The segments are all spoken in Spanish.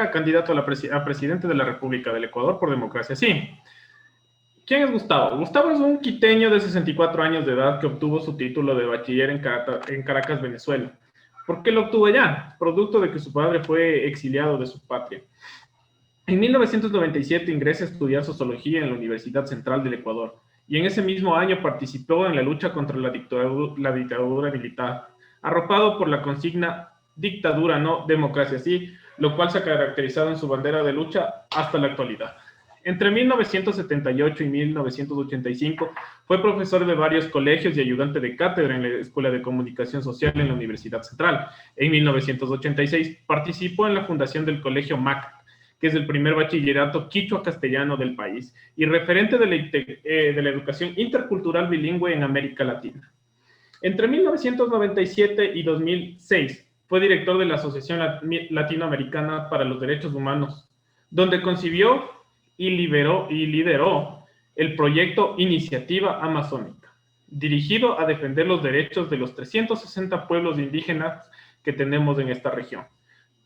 candidato a presidente de la República del Ecuador por Democracia Sí. ¿Quién es Gustavo? Gustavo es un quiteño de 64 años de edad que obtuvo su título de bachiller en Caracas, Venezuela. ¿Por qué lo obtuvo allá? Producto de que su padre fue exiliado de su patria. En 1997 ingresa a estudiar sociología en la Universidad Central del Ecuador y en ese mismo año participó en la lucha contra la dictadura militar, arropado por la consigna dictadura no, democracia sí, lo cual se ha caracterizado en su bandera de lucha hasta la actualidad. Entre 1978 y 1985 fue profesor de varios colegios y ayudante de cátedra en la Escuela de Comunicación Social en la Universidad Central. En 1986 participó en la fundación del Colegio MAC, que es el primer bachillerato quichua-castellano del país y referente de la educación intercultural bilingüe en América Latina. Entre 1997 y 2006 fue director de la Asociación Latinoamericana para los Derechos Humanos, donde concibió y lideró el proyecto Iniciativa Amazónica, dirigido a defender los derechos de los 360 pueblos indígenas que tenemos en esta región.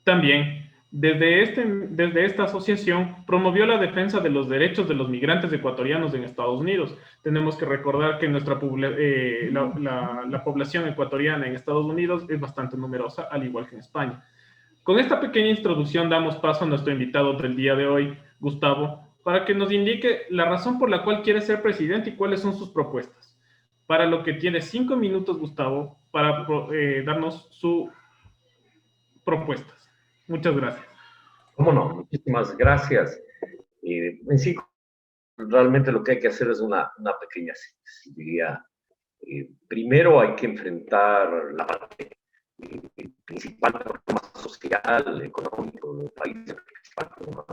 También, desde esta asociación, promovió la defensa de los derechos de los migrantes ecuatorianos en Estados Unidos. Tenemos que recordar que la población ecuatoriana en Estados Unidos es bastante numerosa, al igual que en España. Con esta pequeña introducción damos paso a nuestro invitado del día de hoy, Gustavo, para que nos indique la razón por la cual quiere ser presidente y cuáles son sus propuestas. Para lo que tiene 5 minutos, Gustavo, para darnos sus propuestas. Muchas gracias. ¿Cómo no? Muchísimas gracias. En sí, realmente lo que hay que hacer es una pequeña síntesis. Diría, primero hay que enfrentar la parte principal problema social, económico del país, el principal problema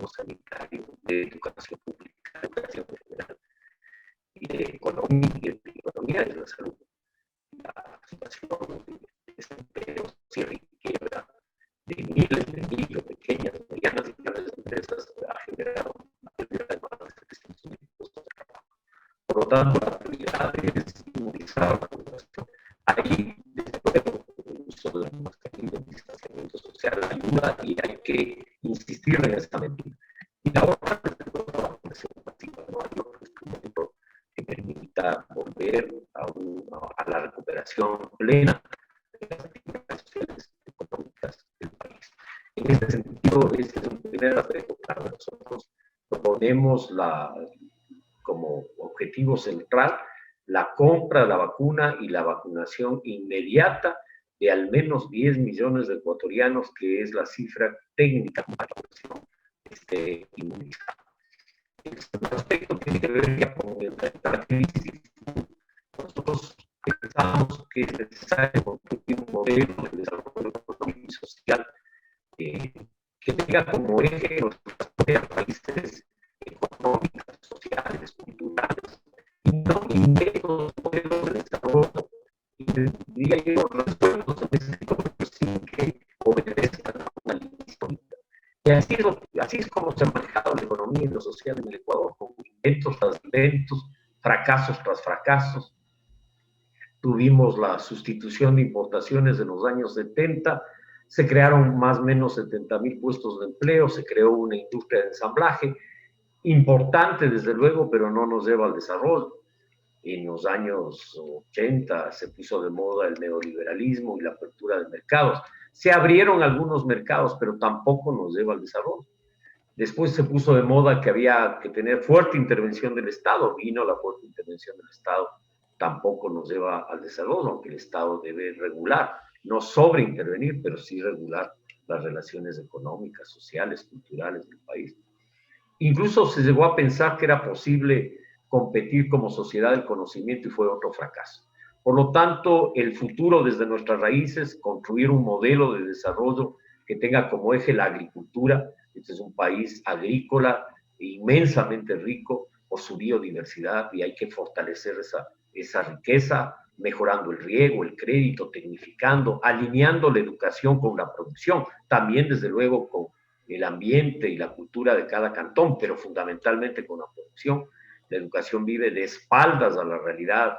sanitario, de educación pública, de educación general, y de economía y de la salud. La situación de desempleo, cierre y quiebra de miles de micro, pequeñas, medianas y grandes empresas ha generado una pérdida de más de 300.000 puestos de trabajo. Por lo tanto, la prioridad es inmunizar a la población. Ahí, desde luego, el uso de la mascarilla, el distanciamiento social ayuda y hay que insistir en esta medida. Y la otra, desde luego, la vacunación masiva. No hay otro instrumento que permita volver a la recuperación plena de las actividades sociales económicas del país. En este sentido, este es un primer aspecto. Claro, nosotros proponemos como objetivo central la compra de la vacuna y la vacunación inmediata de al menos 10 millones de ecuatorianos, que es la cifra técnica para la población esté inmunizada. El segundo aspecto tiene que ver ya con la crisis. Nosotros pensamos que es necesario construir un modelo de desarrollo económico y social que tenga como eje nuestras raíces económicas, sociales, culturales, y no inventos modelos de desarrollo, y diría yo, resueltos en ese sentido, pero sin que obedezcan a una línea histórica. Y así es como se ha manejado la economía y lo social en el Ecuador, con inventos tras inventos, fracasos tras fracasos. Tuvimos la sustitución de importaciones en los años 70, se crearon más o menos 70.000 puestos de empleo, se creó una industria de ensamblaje, importante desde luego, pero no nos lleva al desarrollo. En los años 80 se puso de moda el neoliberalismo y la apertura de mercados. Se abrieron algunos mercados, pero tampoco nos lleva al desarrollo. Después se puso de moda que había que tener fuerte intervención del Estado. Vino la fuerte intervención del Estado, tampoco nos lleva al desarrollo, aunque el Estado debe regular, no sobreintervenir, pero sí regular las relaciones económicas, sociales, culturales del país. Incluso se llegó a pensar que era posible competir como sociedad del conocimiento y fue otro fracaso. Por lo tanto, el futuro desde nuestras raíces, construir un modelo de desarrollo que tenga como eje la agricultura. Este es un país agrícola inmensamente rico por su biodiversidad y hay que fortalecer esa riqueza, mejorando el riego, el crédito, tecnificando, alineando la educación con la producción, también desde luego con el ambiente y la cultura de cada cantón, pero fundamentalmente con la producción. La educación vive de espaldas a la realidad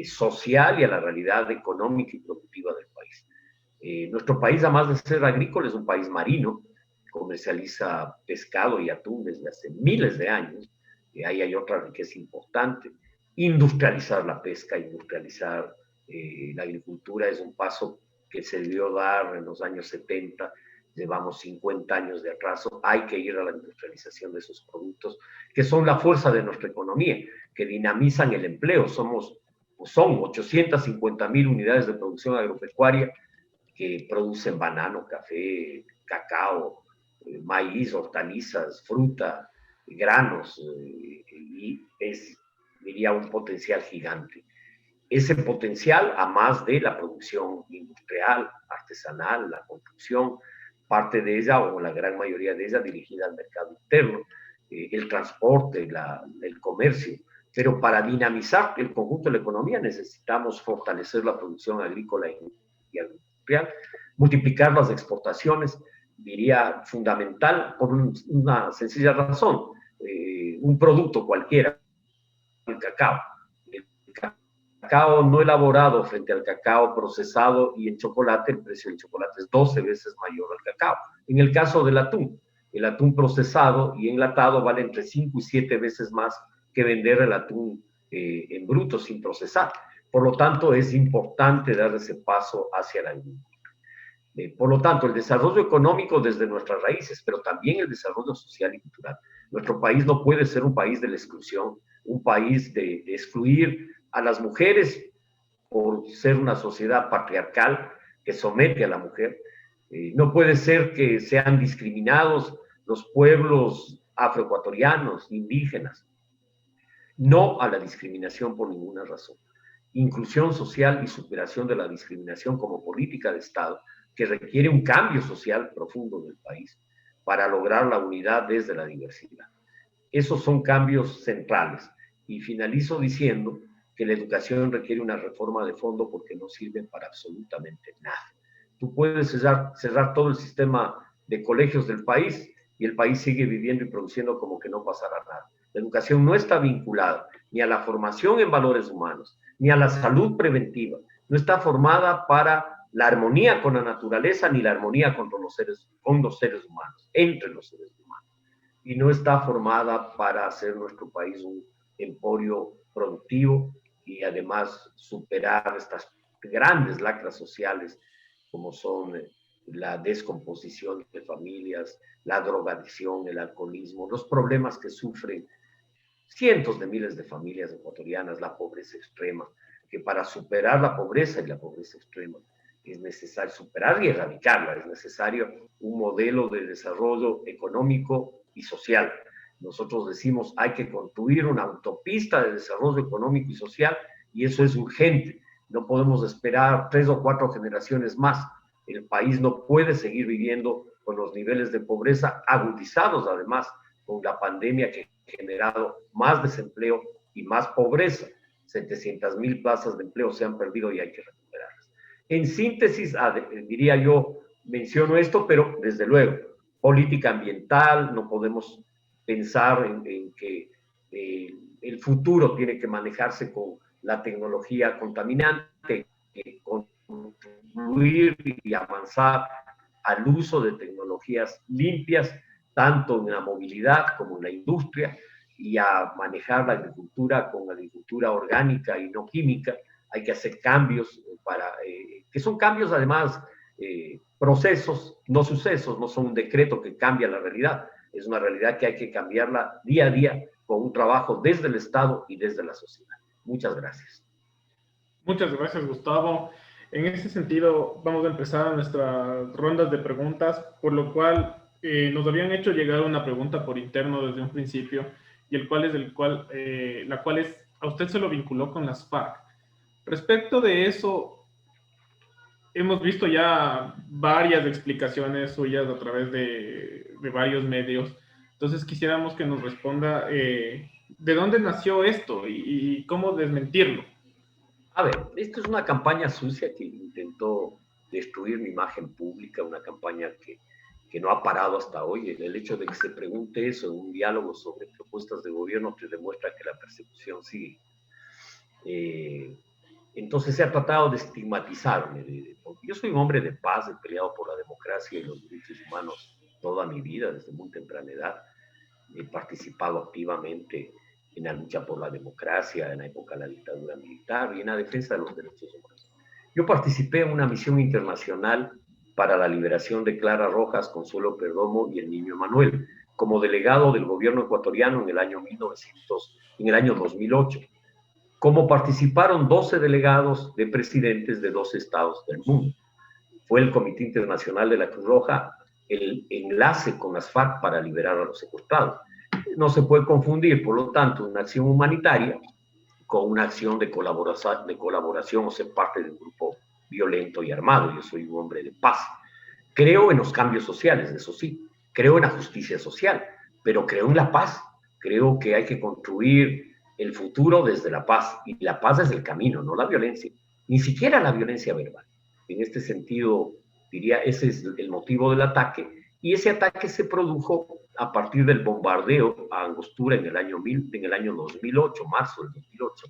social y a la realidad económica y productiva del país. Nuestro país, además de ser agrícola, es un país marino, comercializa pescado y atún desde hace miles de años, y ahí hay otra riqueza importante. Industrializar la pesca, industrializar la agricultura es un paso que se debió dar en los años 70, llevamos 50 años de atraso, hay que ir a la industrialización de esos productos, que son la fuerza de nuestra economía, que dinamizan el empleo. Son 850.000 unidades de producción agropecuaria que producen banano, café, cacao, maíz, hortalizas, fruta, granos, y es, diría, un potencial gigante. Ese potencial, a más de la producción industrial, artesanal, la construcción, parte de ella o la gran mayoría de ella dirigida al mercado interno, el transporte, el comercio. Pero para dinamizar el conjunto de la economía necesitamos fortalecer la producción agrícola y industrial, multiplicar las exportaciones, diría fundamental por una sencilla razón. Un producto cualquiera, el cacao. El cacao no elaborado frente al cacao procesado y el chocolate, el precio del chocolate es 12 veces mayor al cacao. En el caso del atún, el atún procesado y enlatado vale entre 5 y 7 veces más que vender el atún en bruto sin procesar. Por lo tanto, es importante dar ese paso hacia la agricultura. Por lo tanto, el desarrollo económico desde nuestras raíces, pero también el desarrollo social y cultural. Nuestro país no puede ser un país de la exclusión, un país de excluir a las mujeres por ser una sociedad patriarcal que somete a la mujer. No puede ser que sean discriminados los pueblos afroecuatorianos, indígenas. No a la discriminación por ninguna razón. Inclusión social y superación de la discriminación como política de Estado que requiere un cambio social profundo del país para lograr la unidad desde la diversidad. Esos son cambios centrales. Y finalizo diciendo que la educación requiere una reforma de fondo porque no sirve para absolutamente nada. Tú puedes cerrar todo el sistema de colegios del país y el país sigue viviendo y produciendo como que no pasará nada. La educación no está vinculada ni a la formación en valores humanos, ni a la salud preventiva. No está formada para la armonía con la naturaleza ni la armonía con los seres humanos, entre los seres humanos. Y no está formada para hacer nuestro país un emporio productivo y además superar estas grandes lacras sociales como son la descomposición de familias, la drogadicción, el alcoholismo, los problemas que sufren cientos de miles de familias ecuatorianas, la pobreza extrema, que para superar la pobreza y la pobreza extrema es necesario superar y erradicarla, es necesario un modelo de desarrollo económico y social. Nosotros decimos hay que construir una autopista de desarrollo económico y social y eso es urgente. No podemos esperar 3 o 4 generaciones más. El país no puede seguir viviendo con los niveles de pobreza agudizados además con la pandemia que ha generado más desempleo y más pobreza. 700.000 plazas de empleo se han perdido y hay que recuperarlas. En síntesis, diría yo, menciono esto, pero desde luego, política ambiental, no podemos pensar en que el futuro tiene que manejarse con la tecnología contaminante, contribuir y avanzar al uso de tecnologías limpias, tanto en la movilidad como en la industria, y a manejar la agricultura con agricultura orgánica y no química. Hay que hacer cambios que son cambios además, procesos, no sucesos, no son un decreto que cambia la realidad, es una realidad que hay que cambiarla día a día con un trabajo desde el Estado y desde la sociedad. Muchas gracias. Muchas gracias, Gustavo. En ese sentido, vamos a empezar nuestras rondas de preguntas, por lo cual nos habían hecho llegar una pregunta por interno desde un principio, y la cual es, a usted se lo vinculó con las FARC. Respecto de eso, hemos visto ya varias explicaciones suyas a través de varios medios. Entonces quisiéramos que nos responda de dónde nació esto y cómo desmentirlo. A ver, esto es una campaña sucia que intentó destruir mi imagen pública, una campaña que no ha parado hasta hoy. El hecho de que se pregunte eso en un diálogo sobre propuestas de gobierno te demuestra que la persecución sigue. Entonces se ha tratado de estigmatizarme. Porque yo soy un hombre de paz, he peleado por la democracia y los derechos humanos toda mi vida, desde muy temprana edad. He participado activamente en la lucha por la democracia, en la época de la dictadura militar y en la defensa de los derechos humanos. Yo participé en una misión internacional para la liberación de Clara Rojas, Consuelo Perdomo y el niño Manuel, como delegado del gobierno ecuatoriano en el año 2008. Como participaron 12 delegados de presidentes de 12 estados del mundo. Fue el Comité Internacional de la Cruz Roja el enlace con las FARC para liberar a los secuestrados. No se puede confundir, por lo tanto, una acción humanitaria con una acción de colaboración o ser parte de un grupo violento y armado. Yo soy un hombre de paz. Creo en los cambios sociales, eso sí. Creo en la justicia social, pero creo en la paz. Creo que hay que construir el futuro desde la paz, y la paz es el camino, no la violencia, ni siquiera la violencia verbal. En este sentido, diría, ese es el motivo del ataque, y ese ataque se produjo a partir del bombardeo a Angostura en el año 2008, marzo del 2008,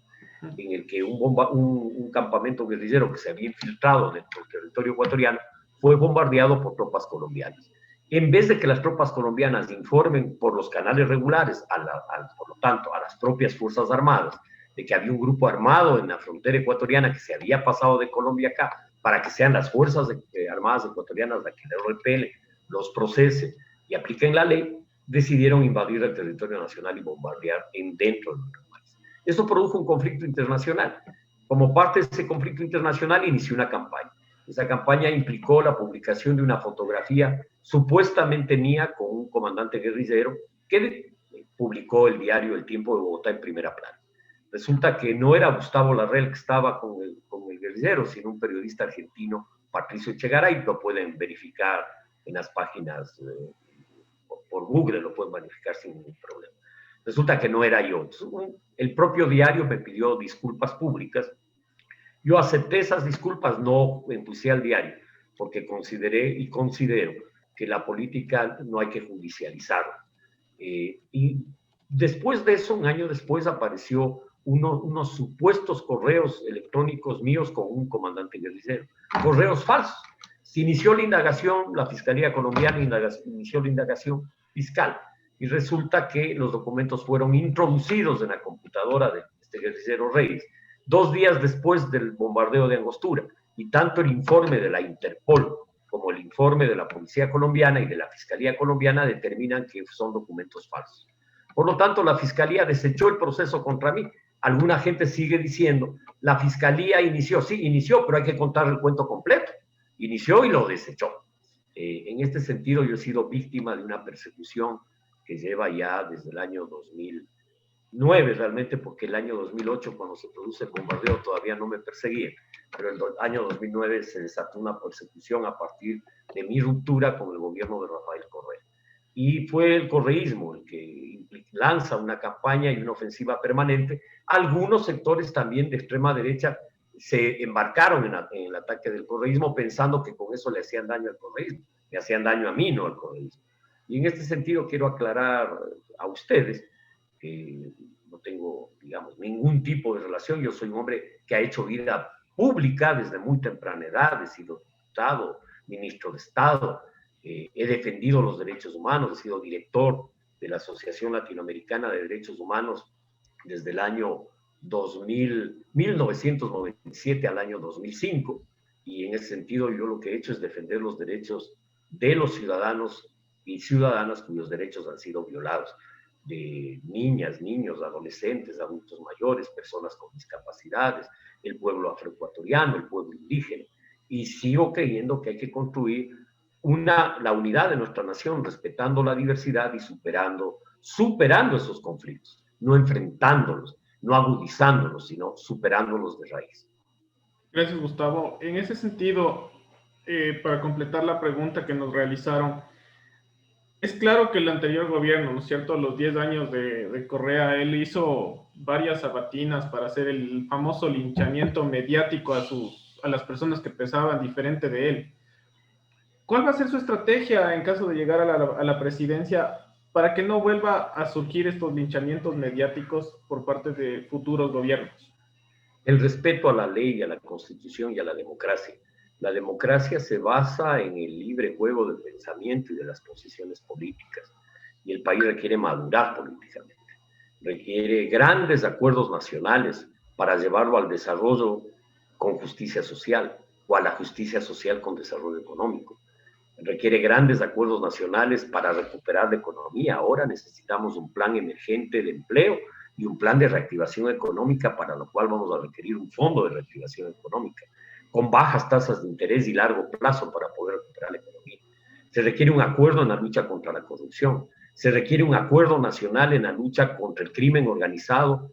en el que un campamento guerrillero que se había infiltrado dentro del territorio ecuatoriano fue bombardeado por tropas colombianas. En vez de que las tropas colombianas informen por los canales regulares, por lo tanto, a las propias Fuerzas Armadas, de que había un grupo armado en la frontera ecuatoriana que se había pasado de Colombia acá, para que sean las Fuerzas Armadas ecuatorianas las que le repelen, los procesen y apliquen la ley, decidieron invadir el territorio nacional y bombardear dentro de nuestro país. Esto produjo un conflicto internacional. Como parte de ese conflicto internacional inició una campaña. Esa campaña implicó la publicación de una fotografía supuestamente mía con un comandante guerrillero que publicó el diario El Tiempo de Bogotá en primera plana. Resulta que no era Gustavo Larrell que estaba con el guerrillero, sino un periodista argentino, Patricio Echegaray. Lo pueden verificar en las páginas por Google, lo pueden verificar sin ningún problema. Resulta que no era yo. El propio diario me pidió disculpas públicas. Yo acepté esas disculpas, no enjuicié al diario, porque considero que la política no hay que judicializarla. Y después de eso, un año después, apareció unos supuestos correos electrónicos míos con un comandante guerrillero, correos falsos. Se inició la indagación, la Fiscalía Colombiana inició la indagación fiscal, y resulta que los documentos fueron introducidos en la computadora de este guerrillero Reyes 2 días después del bombardeo de Angostura, y tanto el informe de la Interpol como el informe de la Policía Colombiana y de la Fiscalía Colombiana determinan que son documentos falsos. Por lo tanto, la Fiscalía desechó el proceso contra mí. Alguna gente sigue diciendo, la Fiscalía inició. Sí, inició, pero hay que contar el cuento completo. Inició y lo desechó. En este sentido, yo he sido víctima de una persecución que lleva ya desde el año 2009, realmente, porque el año 2008, cuando se produce el bombardeo, todavía no me perseguían, pero el año 2009 se desató una persecución a partir de mi ruptura con el gobierno de Rafael Correa. Y fue el correísmo el que lanza una campaña y una ofensiva permanente. Algunos sectores también de extrema derecha se embarcaron en el ataque del correísmo pensando que con eso le hacían daño al correísmo, le hacían daño a mí, no al correísmo. Y en este sentido quiero aclarar a ustedes que no tengo, digamos, ningún tipo de relación. Yo soy un hombre que ha hecho vida pública desde muy temprana edad, he sido diputado, ministro de Estado, he defendido los derechos humanos, he sido director de la Asociación Latinoamericana de Derechos Humanos desde el año 1997 al año 2005, y en ese sentido yo lo que he hecho es defender los derechos de los ciudadanos y ciudadanas cuyos derechos han sido violados, de niñas, niños, adolescentes, adultos mayores, personas con discapacidades, el pueblo afroecuatoriano, el pueblo indígena. Y sigo creyendo que hay que construir la unidad de nuestra nación, respetando la diversidad y superando esos conflictos, no enfrentándolos, no agudizándolos, sino superándolos de raíz. Gracias, Gustavo. En ese sentido, para completar la pregunta que nos realizaron, es claro que el anterior gobierno, ¿no es cierto?, los 10 años de Correa, él hizo varias sabatinas para hacer el famoso linchamiento mediático a las personas que pensaban diferente de él. ¿Cuál va a ser su estrategia en caso de llegar a la presidencia para que no vuelva a surgir estos linchamientos mediáticos por parte de futuros gobiernos? El respeto a la ley, a la Constitución y a la democracia. La democracia se basa en el libre juego del pensamiento y de las posiciones políticas. Y el país requiere madurar políticamente. Requiere grandes acuerdos nacionales para llevarlo al desarrollo con justicia social o a la justicia social con desarrollo económico. Requiere grandes acuerdos nacionales para recuperar la economía. Ahora necesitamos un plan emergente de empleo y un plan de reactivación económica, para lo cual vamos a requerir un fondo de reactivación económica con bajas tasas de interés y largo plazo para poder recuperar la economía. Se requiere un acuerdo en la lucha contra la corrupción. Se requiere un acuerdo nacional en la lucha contra el crimen organizado,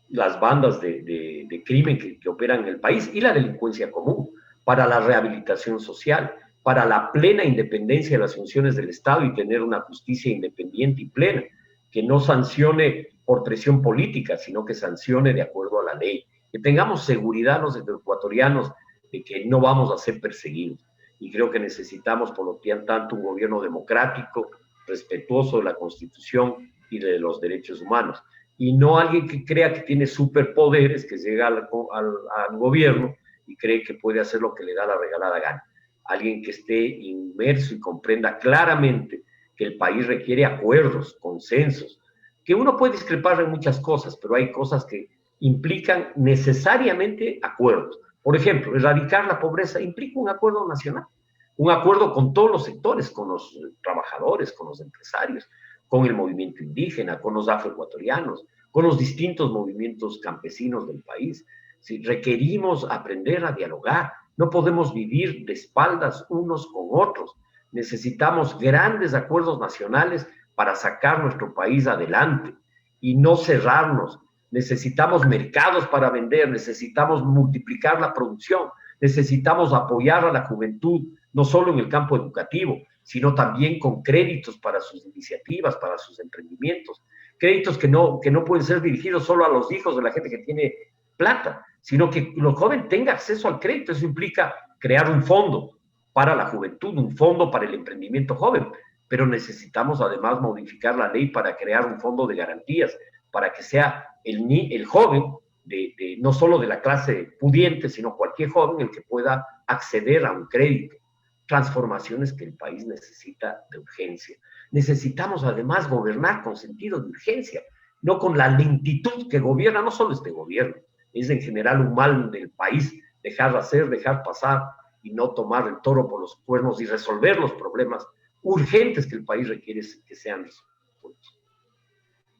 las bandas de crimen que operan en el país y la delincuencia común, para la rehabilitación social, para la plena independencia de las funciones del Estado y tener una justicia independiente y plena, que no sancione por presión política, sino que sancione de acuerdo a la ley. Que tengamos seguridad los ecuatorianos de que no vamos a ser perseguidos. Y creo que necesitamos, por lo tanto, un gobierno democrático, respetuoso de la Constitución y de los derechos humanos. Y no alguien que crea que tiene superpoderes, que llega al gobierno y cree que puede hacer lo que le da la regalada gana. Alguien que esté inmerso y comprenda claramente que el país requiere acuerdos, consensos, que uno puede discrepar en muchas cosas, pero hay cosas que implican necesariamente acuerdos. Por ejemplo, erradicar la pobreza implica un acuerdo nacional, un acuerdo con todos los sectores, con los trabajadores, con los empresarios, con el movimiento indígena, con los afroecuatorianos, con los distintos movimientos campesinos del país. Si requerimos aprender a dialogar, no podemos vivir de espaldas unos con otros. Necesitamos grandes acuerdos nacionales para sacar nuestro país adelante y no cerrarnos. Necesitamos mercados para vender, necesitamos multiplicar la producción, necesitamos apoyar a la juventud, no solo en el campo educativo, sino también con créditos para sus iniciativas, para sus emprendimientos. Créditos que no pueden ser dirigidos solo a los hijos de la gente que tiene plata, sino que los jóvenes tengan acceso al crédito. Eso implica crear un fondo para la juventud, un fondo para el emprendimiento joven, pero necesitamos además modificar la ley para crear un fondo de garantías, para que sea el joven, no solo de la clase pudiente, sino cualquier joven el que pueda acceder a un crédito. Transformaciones que el país necesita de urgencia. Necesitamos además gobernar con sentido de urgencia, no con la lentitud que gobierna, no solo este gobierno, es en general un mal del país, dejar hacer, dejar pasar y no tomar el toro por los cuernos y resolver los problemas urgentes que el país requiere que sean resueltos.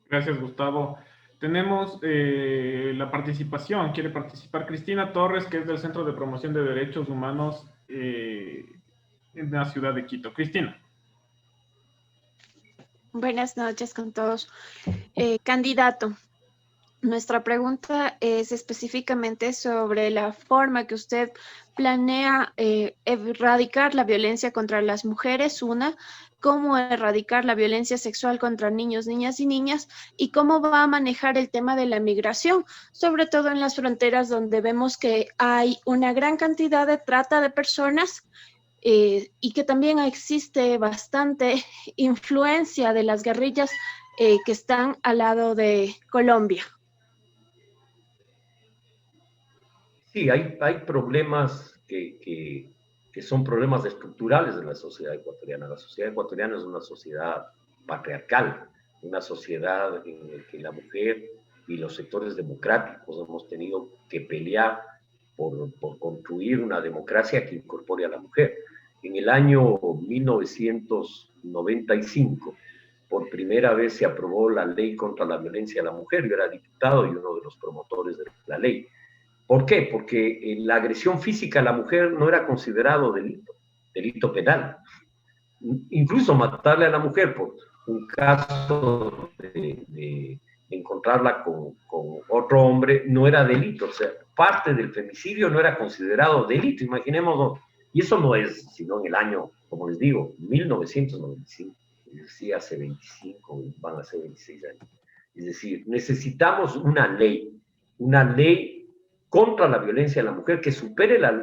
Gracias, Gustavo. Tenemos la participación. Quiere participar Cristina Torres, que es del Centro de Promoción de Derechos Humanos en la ciudad de Quito. Cristina. Buenas noches con todos. Candidato, nuestra pregunta es específicamente sobre la forma que usted planea erradicar la violencia contra las mujeres, cómo erradicar la violencia sexual contra niños, niñas y niñas, y cómo va a manejar el tema de la migración, sobre todo en las fronteras donde vemos que hay una gran cantidad de trata de personas y que también existe bastante influencia de las guerrillas que están al lado de Colombia. Sí, hay problemas que son problemas estructurales de la sociedad ecuatoriana. La sociedad ecuatoriana es una sociedad patriarcal, una sociedad en la que la mujer y los sectores democráticos hemos tenido que pelear por construir una democracia que incorpore a la mujer. En el año 1995, por primera vez se aprobó la ley contra la violencia a la mujer. Yo era diputado y uno de los promotores de la ley. ¿Por qué? Porque la agresión física a la mujer no era considerado delito penal. Incluso matarle a la mujer por un caso de encontrarla con otro hombre no era delito. O sea, parte del femicidio no era considerado delito, imaginémonos. Y eso no es, sino en el año, como les digo, 1995. Es decir, hace 25, van a ser 26 años. Es decir, necesitamos una ley contra la violencia de la mujer que supere la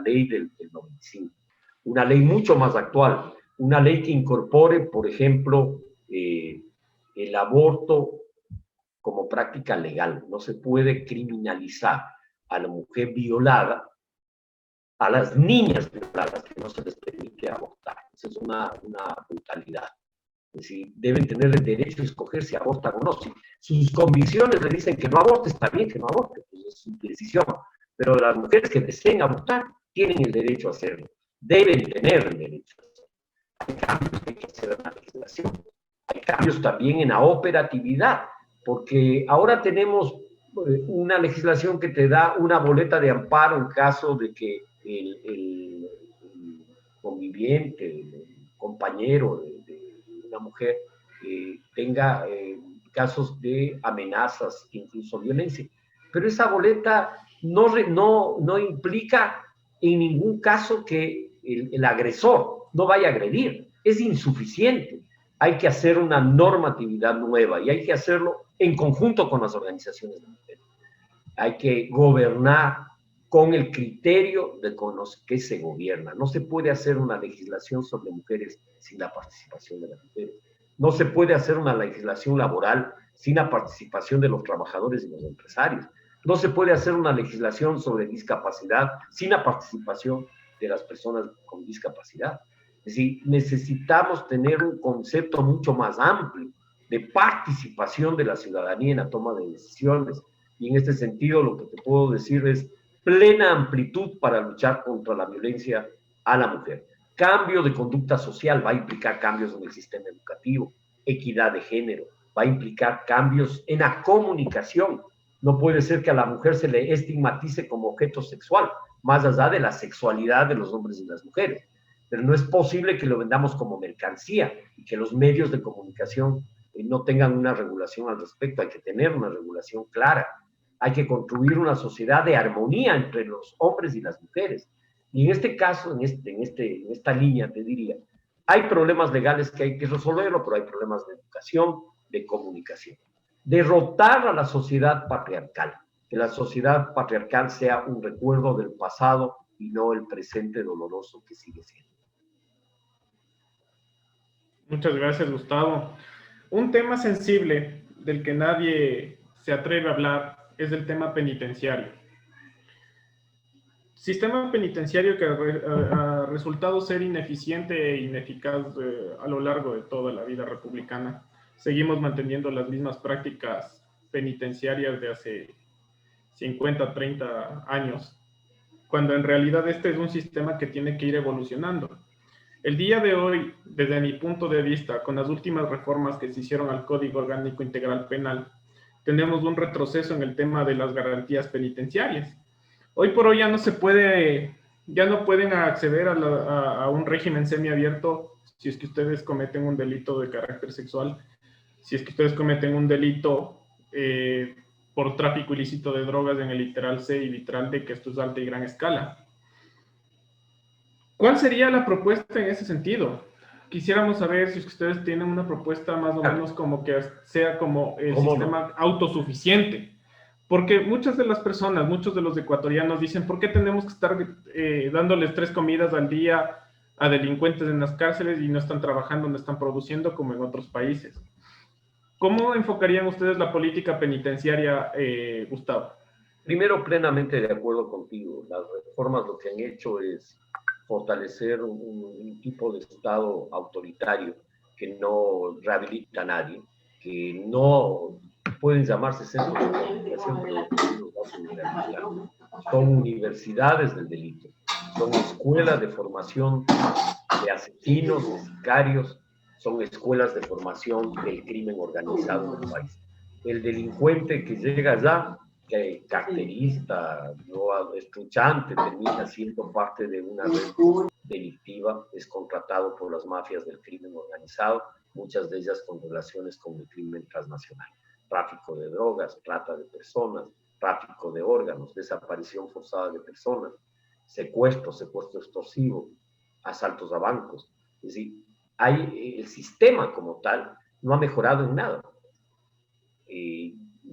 ley del 95. Una ley mucho más actual, una ley que incorpore, por ejemplo, el aborto como práctica legal. No se puede criminalizar a la mujer violada a las niñas violadas que no se les permite abortar. Esa es una brutalidad. Es decir, deben tener el derecho de escoger si abortan o no. Si sus convicciones le dicen que no aborte, está bien que no aborte, pues es su decisión. Pero las mujeres que deseen abortar tienen el derecho a hacerlo. Deben tener el derecho a hacerlo. Hay cambios que hay que hacer en la legislación. Hay cambios también en la operatividad, porque ahora tenemos una legislación que te da una boleta de amparo en caso de que el conviviente, el compañero de una mujer tenga casos de amenazas, incluso violencia. Pero esa boleta no implica en ningún caso que el agresor no vaya a agredir. Es insuficiente. Hay que hacer una normatividad nueva y hay que hacerlo en conjunto con las organizaciones de mujeres. Hay que gobernar con el criterio de con los que se gobierna. No se puede hacer una legislación sobre mujeres sin la participación de las mujeres. No se puede hacer una legislación laboral sin la participación de los trabajadores y los empresarios. No se puede hacer una legislación sobre discapacidad sin la participación de las personas con discapacidad. Es decir, necesitamos tener un concepto mucho más amplio de participación de la ciudadanía en la toma de decisiones. Y en este sentido, lo que te puedo decir es plena amplitud para luchar contra la violencia a la mujer. Cambio de conducta social va a implicar cambios en el sistema educativo, equidad de género, va a implicar cambios en la comunicación. No puede ser que a la mujer se le estigmatice como objeto sexual, más allá de la sexualidad de los hombres y las mujeres. Pero no es posible que lo vendamos como mercancía y que los medios de comunicación no tengan una regulación al respecto. Hay que tener una regulación clara. Hay que construir una sociedad de armonía entre los hombres y las mujeres. Y en este caso, en esta línea, te diría, hay problemas legales que hay que resolverlo, pero hay problemas de educación, de comunicación. Derrotar a la sociedad patriarcal, que la sociedad patriarcal sea un recuerdo del pasado y no el presente doloroso que sigue siendo. Muchas gracias, Gustavo. Un tema sensible del que nadie se atreve a hablar es el tema penitenciario. Sistema penitenciario que ha resultado ser ineficiente e ineficaz a lo largo de toda la vida republicana. Seguimos manteniendo las mismas prácticas penitenciarias de hace 50, 30 años, cuando en realidad este es un sistema que tiene que ir evolucionando. El día de hoy, desde mi punto de vista, con las últimas reformas que se hicieron al Código Orgánico Integral Penal, tenemos un retroceso en el tema de las garantías penitenciarias. Hoy por hoy ya no se puede, ya no pueden acceder a un régimen semiabierto si es que ustedes cometen un delito de carácter sexual, si es que ustedes cometen un delito por tráfico ilícito de drogas en el literal C y literal D, que esto es alta y gran escala. ¿Cuál sería la propuesta en ese sentido? Quisiéramos saber si ustedes tienen una propuesta más o menos como que sea como el sistema autosuficiente. Porque muchas de las personas, muchos de los ecuatorianos dicen, ¿por qué tenemos que estar dándoles 3 comidas al día a delincuentes en las cárceles y no están trabajando, no están produciendo como en otros países? ¿Cómo enfocarían ustedes la política penitenciaria, Gustavo? Primero, plenamente de acuerdo contigo. Las reformas lo que han hecho es fortalecer un tipo de Estado autoritario que no rehabilita a nadie, que no pueden llamarse centros de rehabilitación, pero son universidades del delito, son escuelas de formación de asesinos, de sicarios, son escuelas de formación del crimen organizado en el país. El delincuente que llega allá, que carterista, no estuchante, termina siendo parte de una red delictiva, es contratado por las mafias del crimen organizado, muchas de ellas con relaciones con el crimen transnacional. Tráfico de drogas, trata de personas, tráfico de órganos, desaparición forzada de personas, secuestro extorsivo, asaltos a bancos. Es decir, el sistema como tal no ha mejorado en nada.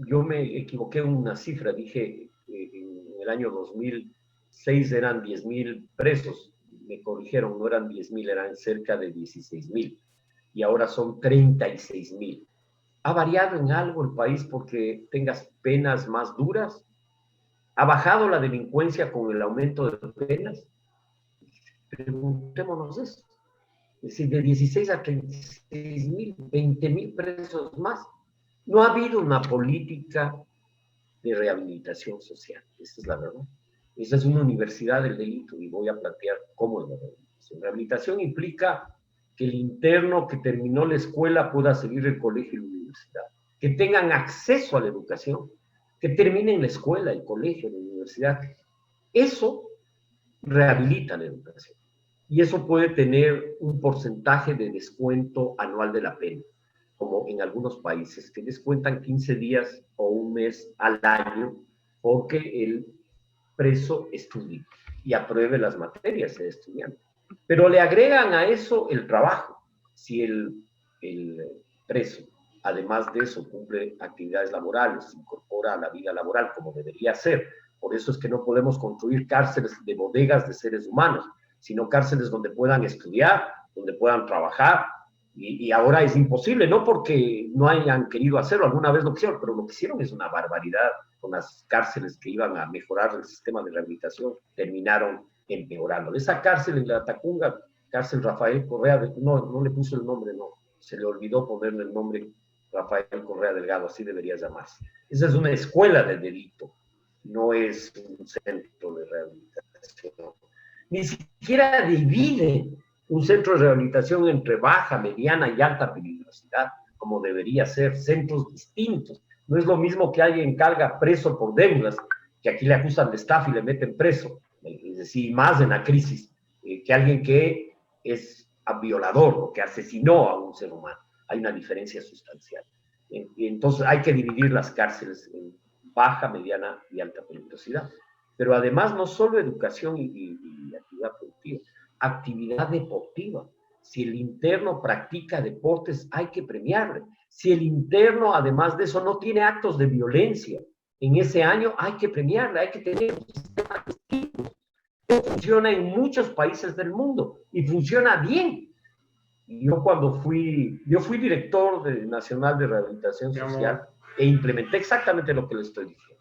Yo me equivoqué en una cifra, dije en el año 2006 eran 10.000 presos, me corrigieron, no eran 10.000, eran cerca de 16.000 y ahora son 36.000. ¿Ha variado en algo el país porque tengas penas más duras? ¿Ha bajado la delincuencia con el aumento de penas? Preguntémonos eso. Es decir, de 16 a 36.000, 20.000 presos más. No ha habido una política de rehabilitación social. Esa es la verdad. Esa es una universidad del delito y voy a plantear cómo es la rehabilitación. Rehabilitación implica que el interno que terminó la escuela pueda seguir el colegio y la universidad, que tengan acceso a la educación, que terminen la escuela, el colegio, la universidad. Eso rehabilita la educación. Y eso puede tener un porcentaje de descuento anual de la pena, como en algunos países, que descuentan 15 días o un mes al año porque el preso estudie y apruebe las materias de estudiante. Pero le agregan a eso el trabajo. Si el preso, además de eso, cumple actividades laborales, se incorpora a la vida laboral como debería ser. Por eso es que no podemos construir cárceles de bodegas de seres humanos, sino cárceles donde puedan estudiar, donde puedan trabajar, y ahora es imposible, no porque no hayan querido hacerlo, alguna vez lo quisieron, pero lo que hicieron es una barbaridad con las cárceles que iban a mejorar el sistema de rehabilitación, terminaron empeorando. Esa cárcel en la Tacunga, cárcel Rafael Correa, no le puso el nombre, no, se le olvidó ponerle el nombre Rafael Correa Delgado, así debería llamarse. Esa es una escuela de delito, no es un centro de rehabilitación. Ni siquiera dividen un centro de rehabilitación entre baja, mediana y alta peligrosidad, como debería ser, centros distintos. No es lo mismo que alguien carga preso por deudas, que aquí le acusan de estafa y le meten preso, es decir, más en la crisis, que alguien que es violador o que asesinó a un ser humano. Hay una diferencia sustancial. Entonces hay que dividir las cárceles en baja, mediana y alta peligrosidad. Pero además no solo educación y actividad productiva, actividad deportiva. Si el interno practica deportes, hay que premiarle. Si el interno, además de eso, no tiene actos de violencia en ese año, hay que premiarle, hay que tener un sistema distinto. Funciona en muchos países del mundo y funciona bien. Yo fui director nacional de rehabilitación social e implementé exactamente lo que le estoy diciendo.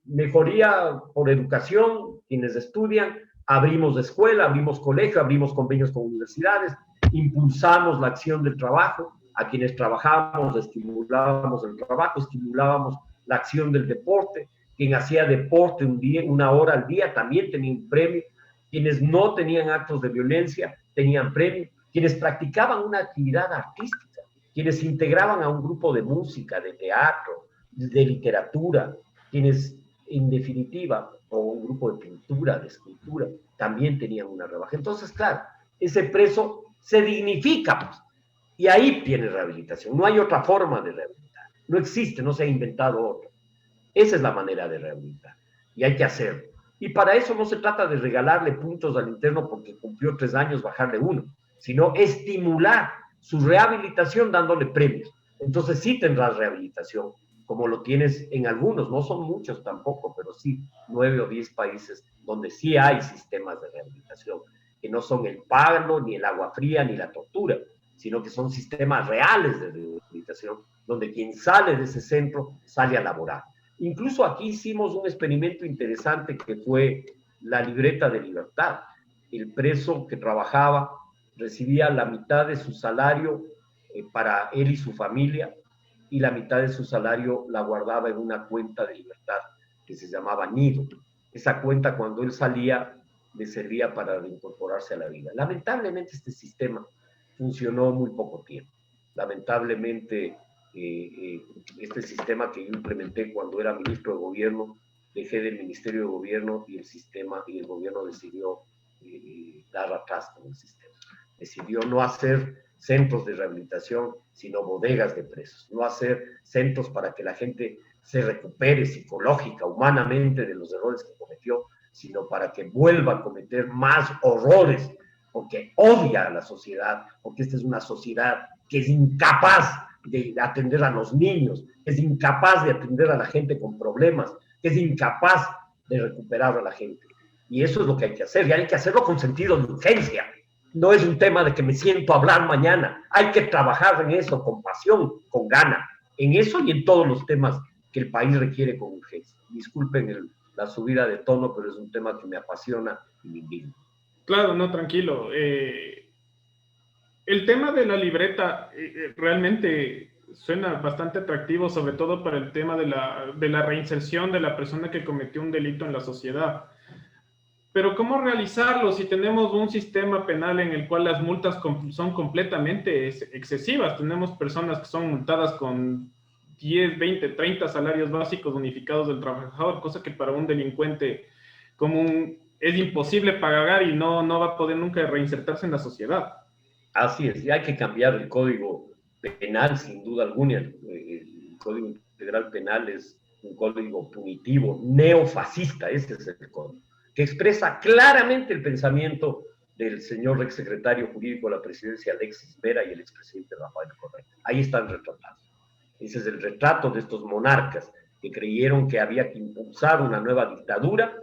Mejoría por educación, quienes estudian, abrimos escuela, abrimos colegio, abrimos convenios con universidades, impulsamos la acción del trabajo, a quienes trabajamos estimulábamos el trabajo, estimulábamos la acción del deporte, quien hacía deporte una hora al día también tenía un premio, quienes no tenían actos de violencia tenían premio, quienes practicaban una actividad artística, quienes se integraban a un grupo de música, de teatro, de literatura, quienes en definitiva, o un grupo de pintura, de escultura, también tenían una rebaja. Entonces, claro, ese preso se dignifica, pues, y ahí tiene rehabilitación. No hay otra forma de rehabilitar. No existe, no se ha inventado otra. Esa es la manera de rehabilitar, y hay que hacerlo. Y para eso no se trata de regalarle puntos al interno porque cumplió 3 años, bajarle 1, sino estimular su rehabilitación dándole premios. Entonces sí tendrás rehabilitación, como lo tienes en algunos, no son muchos tampoco, pero sí 9 o 10 países donde sí hay sistemas de rehabilitación, que no son el palo, ni el agua fría, ni la tortura, sino que son sistemas reales de rehabilitación, donde quien sale de ese centro sale a laborar. Incluso aquí hicimos un experimento interesante que fue la libreta de libertad. El preso que trabajaba recibía la mitad de su salario para él y su familia, y la mitad de su salario la guardaba en una cuenta de libertad que se llamaba Nido. Esa cuenta, cuando él salía, le servía para reincorporarse a la vida. Lamentablemente este sistema funcionó muy poco tiempo. Lamentablemente este sistema que yo implementé cuando era ministro de gobierno, dejé del Ministerio de Gobierno y el sistema y el gobierno decidió dar atrás con el sistema. Decidió no hacer centros de rehabilitación, sino bodegas de presos, no hacer centros para que la gente se recupere psicológica, humanamente de los errores que cometió, sino para que vuelva a cometer más horrores, porque odia a la sociedad, porque esta es una sociedad que es incapaz de atender a los niños, que es incapaz de atender a la gente con problemas, que es incapaz de recuperar a la gente. Y eso es lo que hay que hacer, y hay que hacerlo con sentido de urgencia. No es un tema de que me siento a hablar mañana, hay que trabajar en eso con pasión, con gana, en eso y en todos los temas que el país requiere con urgencia. Disculpen la subida de tono, pero es un tema que me apasiona y me indigna. Claro, no, tranquilo. El tema de la libreta realmente suena bastante atractivo, sobre todo para el tema de la reinserción de la persona que cometió un delito en la sociedad. Pero ¿cómo realizarlo si tenemos un sistema penal en el cual las multas son completamente excesivas? Tenemos personas que son multadas con 10, 20, 30 salarios básicos unificados del trabajador, cosa que para un delincuente común es imposible pagar y no va a poder nunca reinsertarse en la sociedad. Así es, y hay que cambiar el código penal, sin duda alguna. El código integral penal es un código punitivo, neofascista, ese es el código, que expresa claramente el pensamiento del señor exsecretario jurídico de la presidencia, Alexis Vera, y el expresidente Rafael Correa. Ahí están retratados. Ese es el retrato de estos monarcas que creyeron que había que impulsar una nueva dictadura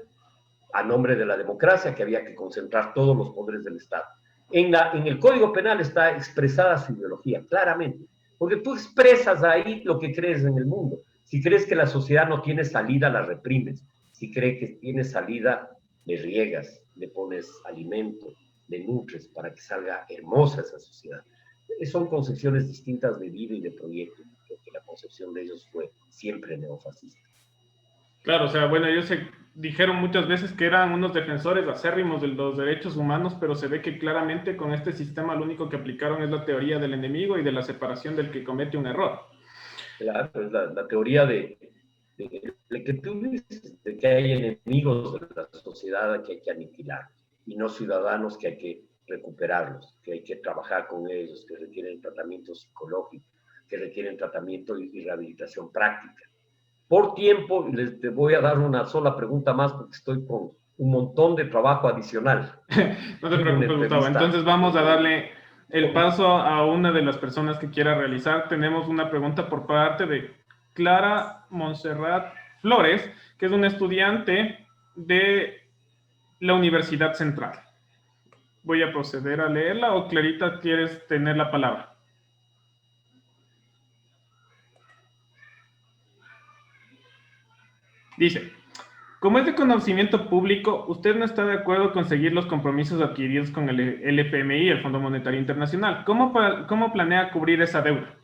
a nombre de la democracia, que había que concentrar todos los poderes del Estado. En el Código Penal está expresada su ideología, claramente, porque tú expresas ahí lo que crees en el mundo. Si crees que la sociedad no tiene salida, la reprimes. Si crees que tiene salida, le riegas, le pones alimento, le nutres para que salga hermosa esa sociedad. Son concepciones distintas de vida y de proyecto. Creo que la concepción de ellos fue siempre neofascista. Claro, o sea, bueno, ellos se dijeron muchas veces que eran unos defensores acérrimos de los derechos humanos, pero se ve que claramente con este sistema lo único que aplicaron es la teoría del enemigo y de la separación del que comete un error. Claro, es la teoría de que tú dices, de que hay enemigos de la sociedad que hay que aniquilar y no ciudadanos que hay que recuperarlos, que hay que trabajar con ellos, que requieren tratamiento psicológico, que requieren tratamiento y rehabilitación práctica. Por tiempo, te voy a dar una sola pregunta más porque estoy con un montón de trabajo adicional. No te preocupes, Gustavo. Entonces vamos a darle el paso a una de las personas que quiera realizar. Tenemos una pregunta por parte de Clara Montserrat Flores, que es una estudiante de la Universidad Central. Voy a proceder a leerla o Clarita, ¿quieres tener la palabra? Dice, como es de conocimiento público, usted no está de acuerdo con seguir los compromisos adquiridos con el FMI, el Fondo Monetario Internacional. ¿Cómo planea cubrir esa deuda?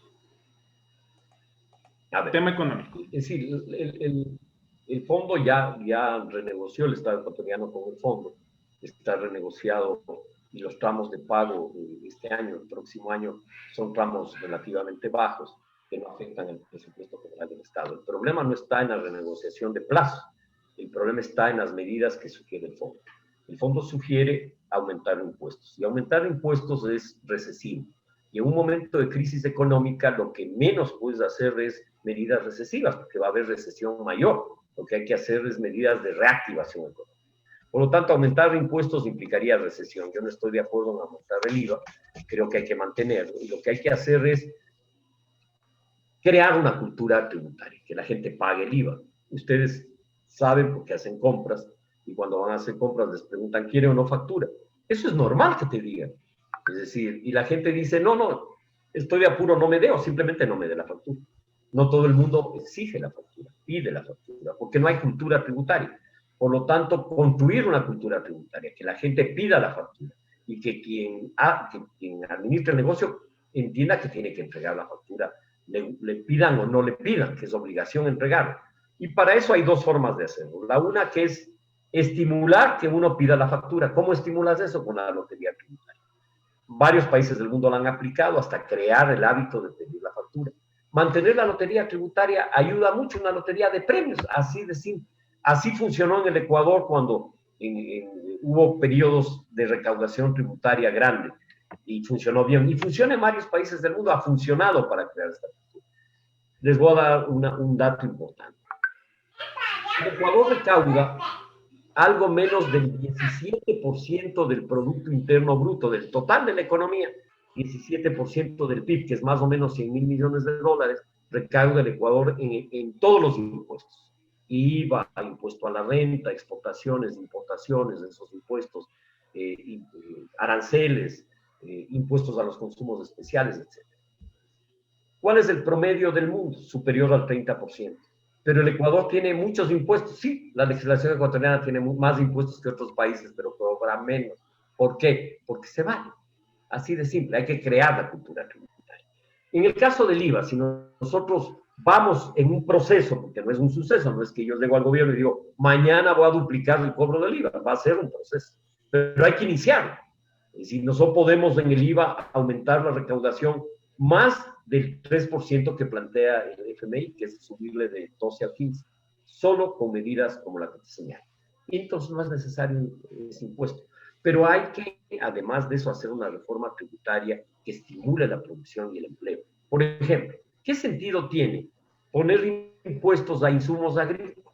Tema económico. Es decir, el fondo ya renegoció, el Estado ecuatoriano con el fondo, está renegociado y los tramos de pago este año, el próximo año, son tramos relativamente bajos que no afectan el presupuesto general del Estado. El problema no está en la renegociación de plazo, el problema está en las medidas que sugiere el fondo. El fondo sugiere aumentar impuestos, y aumentar impuestos es recesivo. Y en un momento de crisis económica, lo que menos puedes hacer es medidas recesivas, porque va a haber recesión mayor. Lo que hay que hacer es medidas de reactivación económica. Por lo tanto, aumentar impuestos implicaría recesión. Yo no estoy de acuerdo en aumentar el IVA, creo que hay que mantenerlo. Y lo que hay que hacer es crear una cultura tributaria, que la gente pague el IVA. Ustedes saben porque hacen compras, y cuando van a hacer compras les preguntan, ¿quiere o no factura? Eso es normal que te digan. Es decir, y la gente dice, no, estoy de apuro, no me dé, o simplemente no me dé la factura. No todo el mundo exige la factura, pide la factura, porque no hay cultura tributaria. Por lo tanto, construir una cultura tributaria, que la gente pida la factura y que quien administra el negocio entienda que tiene que entregar la factura, le pidan o no le pidan, que es obligación entregarla. Y para eso hay dos formas de hacerlo. La una que es estimular que uno pida la factura. ¿Cómo estimulas eso? Con la lotería tributaria. Varios países del mundo la han aplicado hasta crear el hábito de pedir la factura. Mantener la lotería tributaria ayuda mucho, una lotería de premios, así de simple. Así funcionó en el Ecuador cuando hubo periodos de recaudación tributaria grande y funcionó bien. Y funciona en varios países del mundo, ha funcionado para crear esta cultura. Les voy a dar un dato importante. El Ecuador recauda algo menos del 17% del Producto Interno Bruto, del total de la economía, 17% del PIB, que es más o menos 100 mil millones de dólares, recauda el Ecuador en todos los impuestos. IVA, impuesto a la renta, exportaciones, importaciones de esos impuestos, aranceles, impuestos a los consumos especiales, etc. ¿Cuál es el promedio del mundo? Superior al 30%. Pero el Ecuador tiene muchos impuestos. Sí, la legislación ecuatoriana tiene más impuestos que otros países, pero cobra menos. ¿Por qué? Porque se vale. Así de simple, hay que crear la cultura tributaria. En el caso del IVA, si nosotros vamos en un proceso, porque no es un suceso, no es que yo llego al gobierno y digo, mañana voy a duplicar el cobro del IVA, va a ser un proceso, pero hay que iniciarlo. Es decir, nosotros podemos en el IVA aumentar la recaudación más del 3% que plantea el FMI, que es subirle de 12 a 15, solo con medidas como la que te señalo. Y entonces no es necesario ese impuesto. Pero hay que, además de eso, hacer una reforma tributaria que estimule la producción y el empleo. Por ejemplo, ¿qué sentido tiene poner impuestos a insumos agrícolas?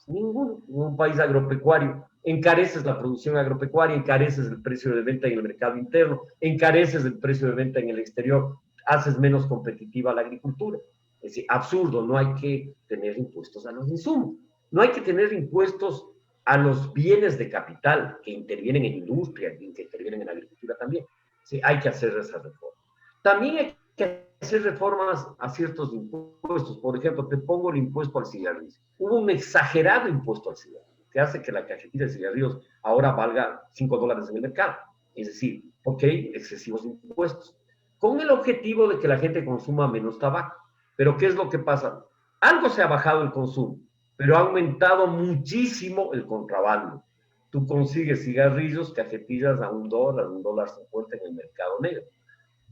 Ninguno. En un país agropecuario encareces la producción agropecuaria, encareces el precio de venta en el mercado interno, encareces el precio de venta en el exterior, haces menos competitiva la agricultura. Es decir, absurdo, no hay que tener impuestos a los insumos, no hay que tener impuestos a los bienes de capital que intervienen en industria, que intervienen en agricultura también. Sí, hay que hacer esa reforma. También hay que hacer reformas a ciertos impuestos. Por ejemplo, te pongo el impuesto al cigarrillo. Hubo un exagerado impuesto al cigarrillo que hace que la cajetilla de cigarrillos ahora valga $5 en el mercado. Es decir, porque hay excesivos impuestos. Con el objetivo de que la gente consuma menos tabaco. Pero ¿qué es lo que pasa? Algo se ha bajado el consumo, pero ha aumentado muchísimo el contrabando. Tú consigues cigarrillos, cajetillas a $1, $1.50 en el mercado negro.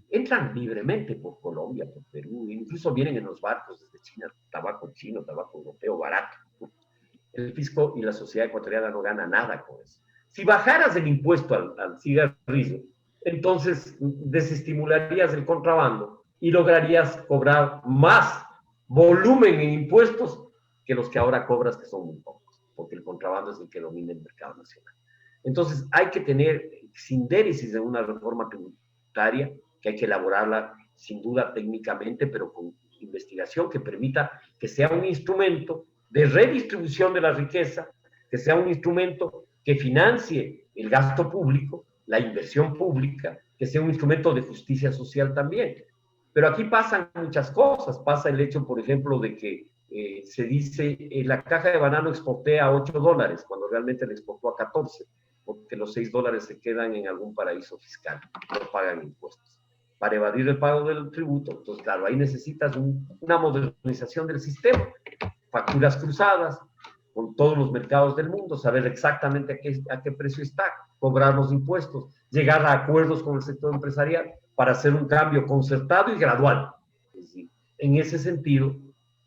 Entran libremente por Colombia, por Perú, incluso vienen en los barcos desde China, tabaco chino, tabaco europeo barato. El fisco y la sociedad ecuatoriana no gana nada con eso. Si bajaras el impuesto al cigarrillo, entonces desestimularías el contrabando y lograrías cobrar más volumen en impuestos que los que ahora cobras, que son muy pocos, porque el contrabando es el que domina el mercado nacional. Entonces hay que tener sindéresis de una reforma tributaria que hay que elaborarla sin duda técnicamente, pero con investigación que permita que sea un instrumento de redistribución de la riqueza, que sea un instrumento que financie el gasto público, la inversión pública, que sea un instrumento de justicia social también. Pero aquí pasan muchas cosas. Pasa el hecho, por ejemplo, de que se dice la caja de banano exporté a $8, cuando realmente le exportó a 14, porque los $6 se quedan en algún paraíso fiscal, no pagan impuestos, para evadir el pago del tributo. Entonces, claro, ahí necesitas una modernización del sistema, facturas cruzadas con todos los mercados del mundo, saber exactamente a qué precio está, cobrar los impuestos, llegar a acuerdos con el sector empresarial para hacer un cambio concertado y gradual. Es decir, en ese sentido,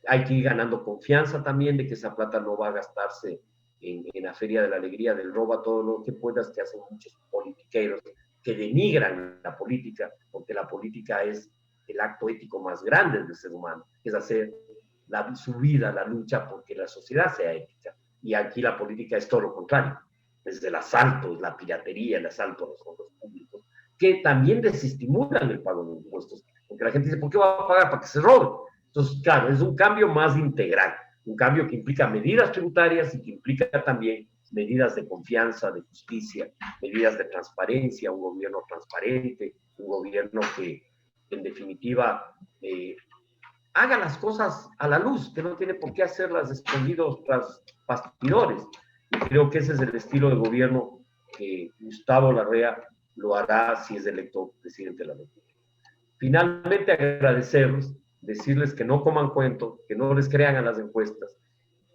hay que ir ganando confianza también de que esa plata no va a gastarse en la Feria de la Alegría del roba todo lo que puedas, que hacen muchos politiqueros que denigran la política, porque la política es el acto ético más grande del ser humano, es hacer su vida, la lucha porque la sociedad sea ética. Y aquí la política es todo lo contrario, es el asalto, la piratería, el asalto a los fondos públicos, que también desestimulan el pago de impuestos, porque la gente dice, ¿por qué va a pagar? Para que se robe. Entonces, claro, es un cambio más integral, un cambio que implica medidas tributarias y que implica también medidas de confianza, de justicia, medidas de transparencia, un gobierno transparente, un gobierno que, en definitiva, haga las cosas a la luz, que no tiene por qué hacerlas escondidos tras bastidores. Y creo que ese es el estilo de gobierno que Gustavo Larrea lo hará si es electo presidente de la República. Finalmente, agradecerles, decirles que no coman cuento, que no les crean a las encuestas,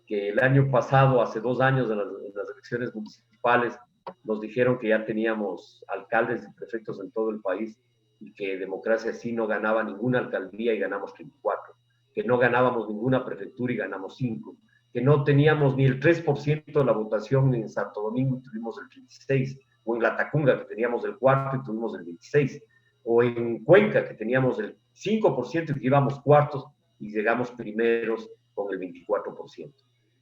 que el año pasado, hace 2 años, en las elecciones municipales, nos dijeron que ya teníamos alcaldes y prefectos en todo el país y que Democracia Sí no ganaba ninguna alcaldía y ganamos 34, que no ganábamos ninguna prefectura y ganamos 5, que no teníamos ni el 3% de la votación en Santo Domingo y tuvimos el 16, o en La Tacunga, que teníamos el 4 y tuvimos el 26, o en Cuenca, que teníamos el 5% y que íbamos cuartos y llegamos primeros con el 24%.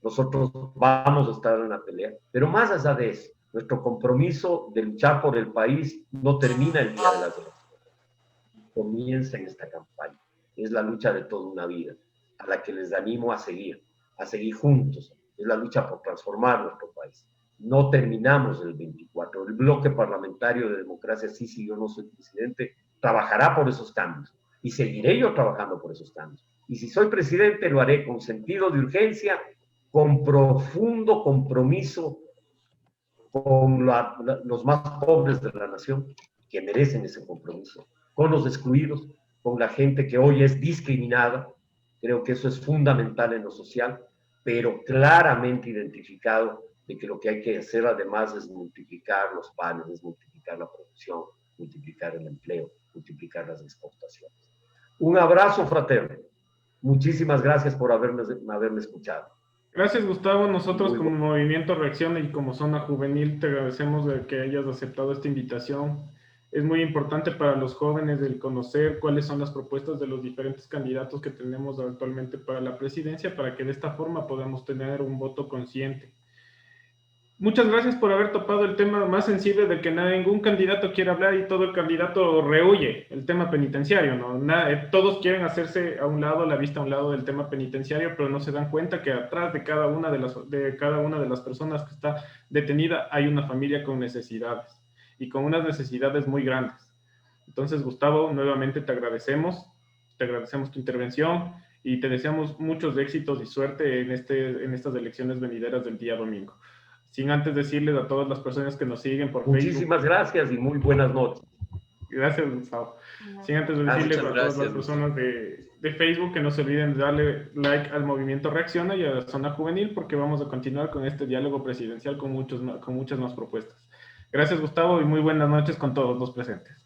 Nosotros vamos a estar en la pelea, pero más allá de eso, nuestro compromiso de luchar por el país no termina el día de las elecciones, comienza en esta campaña. Es la lucha de toda una vida, a la que les animo a seguir juntos. Es la lucha por transformar nuestro país. No terminamos el 24. El bloque parlamentario de Democracia Sí, si yo no soy presidente, trabajará por esos cambios y seguiré yo trabajando por esos cambios. Y si soy presidente, lo haré con sentido de urgencia, con profundo compromiso con los más pobres de la nación, que merecen ese compromiso, con los excluidos, con la gente que hoy es discriminada. Creo que eso es fundamental en lo social, pero claramente identificado de que lo que hay que hacer además es multiplicar los panes, es multiplicar la producción, multiplicar el empleo, multiplicar las exportaciones. Un abrazo fraterno. Muchísimas gracias por haberme escuchado. Gracias, Gustavo. Nosotros como Movimiento Reacciona y como Zona Juvenil te agradecemos de que hayas aceptado esta invitación. Es muy importante para los jóvenes el conocer cuáles son las propuestas de los diferentes candidatos que tenemos actualmente para la presidencia, para que de esta forma podamos tener un voto consciente. Muchas gracias por haber topado el tema más sensible del que ningún candidato quiere hablar y todo el candidato rehuye, el tema penitenciario, ¿no? Todos quieren hacerse a un lado, la vista a un lado del tema penitenciario, pero no se dan cuenta que atrás de cada una de las personas que está detenida hay una familia con necesidades y con unas necesidades muy grandes. Entonces, Gustavo, nuevamente te agradecemos tu intervención y te deseamos muchos éxitos y suerte en estas elecciones venideras del día domingo. Sin antes decirles a todas las personas que nos siguen por Facebook. Muchísimas gracias y muy buenas noches. Gracias, Gustavo. Sin antes decirles a todas las personas de Facebook que no se olviden de darle like al Movimiento Reacciona y a la Zona Juvenil, porque vamos a continuar con este diálogo presidencial con muchas más propuestas. Gracias, Gustavo, y muy buenas noches con todos los presentes.